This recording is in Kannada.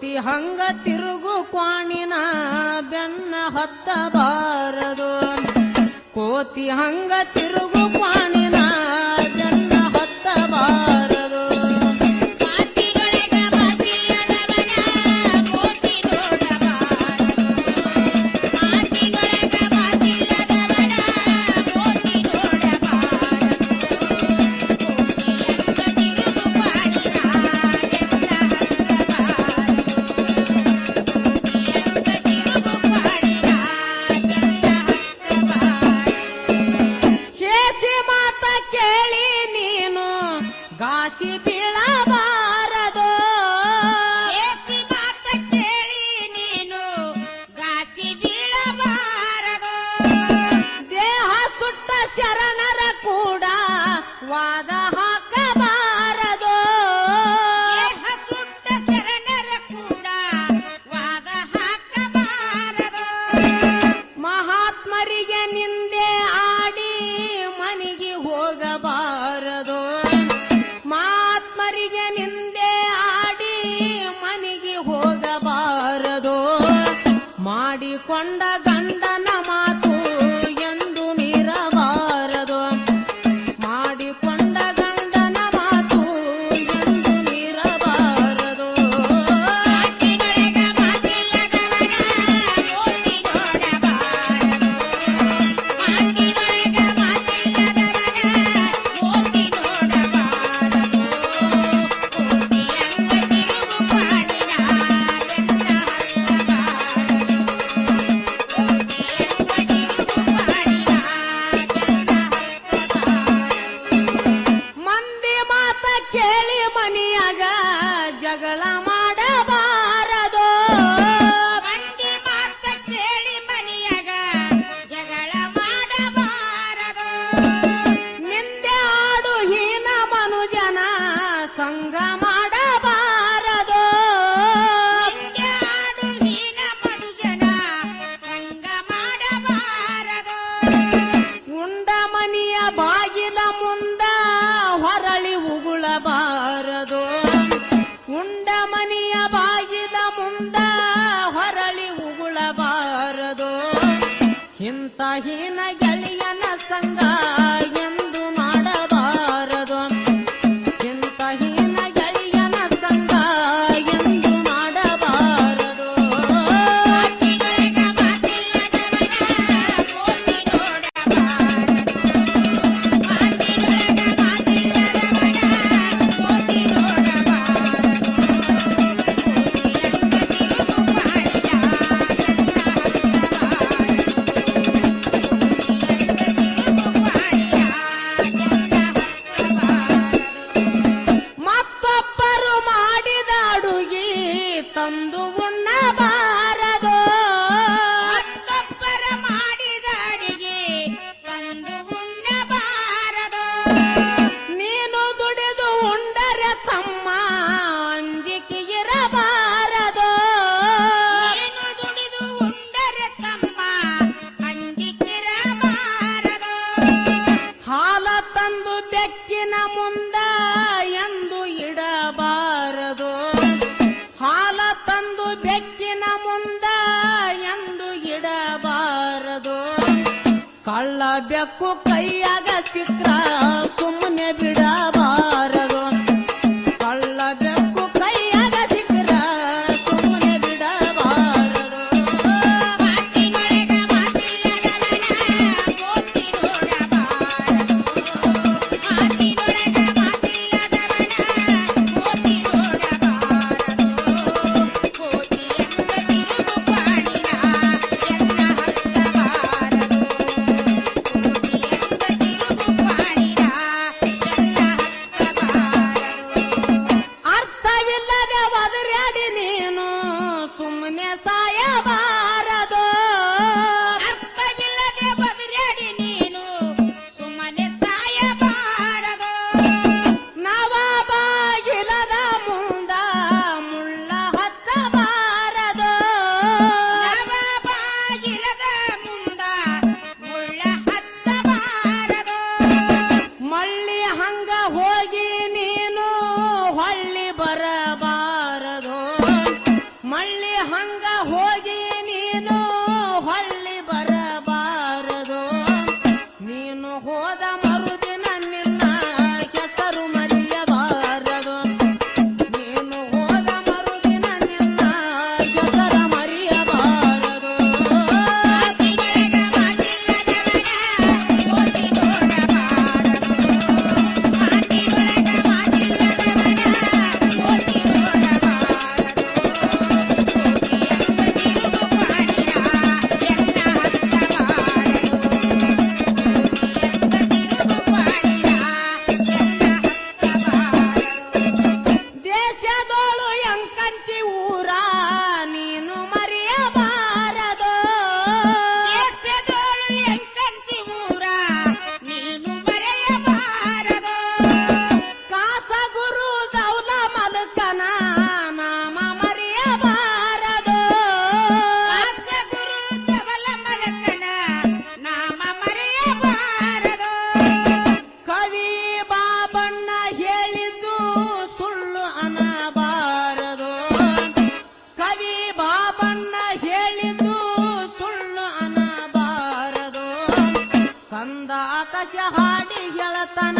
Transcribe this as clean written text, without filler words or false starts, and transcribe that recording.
ಕೋತಿ ಹಂಗ ತಿರುಗು ಕ್ವಾಣಿನ ಬೆನ್ನ ಹತ್ತಬಾರದು ಕೋತಿ ಹಂಗ ತಿರುಗು ಕ್ವಾಣಿನ ಬೆನ್ನ ಹತ್ತಬಾರದು ಗಾಸಿ ಬೀಳಬಾರದು ಏಸಿ ಮಾತ ಕೇಳಿ ನೀನು ಗಾಸಿ ಬೀಳಬಾರದು ದೇಹ ಸುಟ್ಟ ಶರಣರ ಕೂಡ ವಾದ ಹಾಕಬಾರದು ದೇಹ ಸುಟ್ಟ ಶರಣರ ಕೂಡ ವಾದ ಹಾಕಬಾರದು ಮಹಾತ್ಮರಿಗೆ ನಿಂದೆ ಆಡಿ ಮನೆಗೆ ಹೋಗಬಾರದು ಮಹಾತ್ಮರಿಗೆ ನಿಂದೆ ಆಡಿ ಮನೆಗೆ ಹೋಗಬಾರದು ಮಾಡಿಕೊಂಡ ಗಂಡನ ಮಾತು ಎಂದು ಮೀರಬಾರದು ಮಾಡಿಕೊಂಡ ಗಂಡನ ಮಾತು ಎಂದು ಮೀರಬಾರದು ಕೇಳಿ ಮನಿಯಾಗ ಜಗಳ ಮಾಡಬಾರದು ಮಂದಿ ಮಾತ ಕೇಳಿ ಮನಿಯಾಗ ಜಗಳ ಮಾಡಬಾರದು ನಿಂದೆ ಆಡು ಹೀನ ಮನುಜನ ಸಂಗ ಮಾಡಬಾರದು ನಿಂದೆ ಆಡು ಹೀನ ಮನುಜನ ಸಂಗ ಮಾಡಬಾರದು ಉಂಡ ಮನಿಯ ಬಾಗಿಲ ಮುಂದ ಹೊರಳಿ ಉಗುಳಬಾರದು ಉಂಡ ಮನಿಯ ಬಾಗಿಲ ಮುಂದ ಹೊರಳಿ ಉಗುಳಬಾರದು ಇಂಥ ಹೀನ ಗೆಳೆಯನ ಸಂಗ ಎಂದು ಮಾಡಬಾರದು ಇಂಥ ಹೀನ ಗೆಳೆಯನ ಸಂಗ ಎಂದು ಮಾಡಬಾರದು ಮತ್ತೊಬ್ಬರು ಮಾಡಿದ ಅಡುಗೆ ತಂದು ಉಣ್ಣಬಾರದು ಮತ್ತೊಬ್ಬರ ಮಾಡಿದ ಅಡುಗೆ ತಂದು ಉಣ್ಣಬಾರದು ನೀನು ದುಡಿದು ಉಂಡರೆ ತಮ್ಮ ಅಂಜಿಕೆ ಇರಬಾರದು ನೀನು ದುಡಿದು ಉಂಡರೆ ತಮ್ಮ ಅಂಜಿಕೆ ಇರಬಾರದು ಹಾಲ ತಂದು ಬೆಕ್ಕಿನ ಮುಂದ ಎಂದು ಇಡಬಾರದು ಹಾಲ ತಂದು ಬೆಕ್ಕಿನ ಮುಂದ ಎಂದು ಇಡಬಾರದು ಕಳ್ಳ ಬೆಕ್ಕು ಕೈಯಾಗ ಸಿಕ್ರ ಸುಮ್ಮನೆ ಬಿಡಬಾರದು ಕಳ್ಳ ಬೆಕ್ಕು ಕೈಯಾಗ ಸಿಕ್ರ ಸುಮ್ಮನೆ ಬಿಡಬಾರದು ಅರ್ಥವಿಲ್ಲದೆ ಒದರ್ಯಾಡಿ ನೀನು ಸುಮ್ಮನೆ ಸಾಯಬಾರದು ಅರ್ಥವಿಲ್ಲದೆ ಒದರ್ಯಾಡಿ ನೀನು ಸುಮ್ಮನೆ ಸಾಯಬಾರದು ನವ ಬಾಗಿಲದ ಮುಂದ ಮುಳ್ಳ ಹತ್ತಬಾರದು ನವ ಬಾಗಿಲದ ಮುಂದ ಮುಳ್ಳ ಹತ್ತಬಾರದು ಮಳ್ಳಿ ಹಂಗ ಹೋಗಿ ನೀನು ಹೊಳ್ಳಿ ಬರಬಾರದು ಭಾಷೆ ಹಾಡಿ ಗೆಳತನ